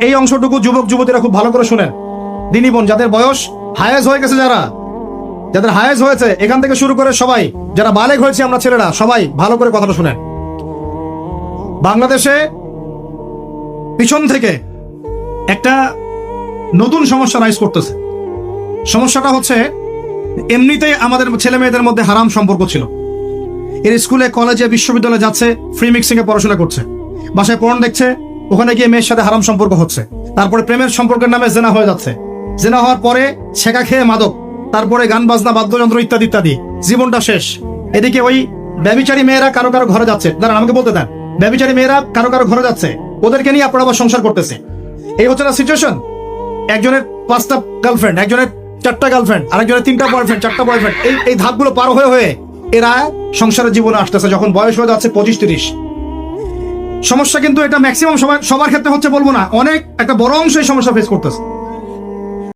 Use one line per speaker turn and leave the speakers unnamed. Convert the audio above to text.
এই অংশটুকু যুবক যুবতীরা খুব ভালো করে শুনেন। দিনী বোন, যাদের বয়স হায়েজ হয়ে গেছে, যাদের হায়েজ হয়েছে, এখান থেকে শুরু করে সবাই যারা বালেগ হয়েছে আমরা ছেলেরা, সবাই ভালো করে কথাটা শুনেন। বাংলাদেশে পিছন থেকে একটা নতুন সমস্যা রাইজ করতেছে। সমস্যাটা হচ্ছে, এমনিতেই আমাদের ছেলে মেয়েদের মধ্যে হারাম সম্পর্ক ছিল। এর স্কুলে কলেজে বিশ্ববিদ্যালয়ে যাচ্ছে, ফ্রি মিক্সিং এ পড়াশোনা করছে, বাসায় পর্ন দেখছে, ওখানে গিয়ে মেয়ের সাথে হারাম সম্পর্ক হচ্ছে, তারপরে প্রেমের সম্পর্কের নামে জেনা হয়ে যাচ্ছে, জেনা হওয়ার পরে ছেঁকা খেয়ে মাদক, তারপরে গান বাজনা বাদ্যযন্ত্র ইত্যাদি ইত্যাদি, জীবনটা শেষ। এদিকে ওই ব্যভিচারী মেয়েরা কারো কারো ঘরে যাচ্ছে, দাঁড়ান আমাকে বলতে দেন, ব্যভিচারী মেয়েরা কারো কারো ঘরে যাচ্ছে, ওদেরকে নিয়ে আপনারা আবার সংসার করতেছে। এই হচ্ছে না সিচুয়েশন। একজনের 5টা গার্লফ্রেন্ড, একজনের 4টা গার্লফ্রেন্ড, আরেকজনের 3টা বয়ফ্রেন্ড, 4টা বয়ফ্রেন্ড, এই ধাপগুলো পার হয়ে হয়ে এরা সংসারের জীবনে আসতেছে যখন বয়স হয়ে যাচ্ছে 25-30। সমস্যা কিন্তু এটা ম্যাক্সিমাম সবার ক্ষেত্রে হচ্ছে বলবো না, অনেক একটা বড় অংশ এই সমস্যা ফেস করতেছে।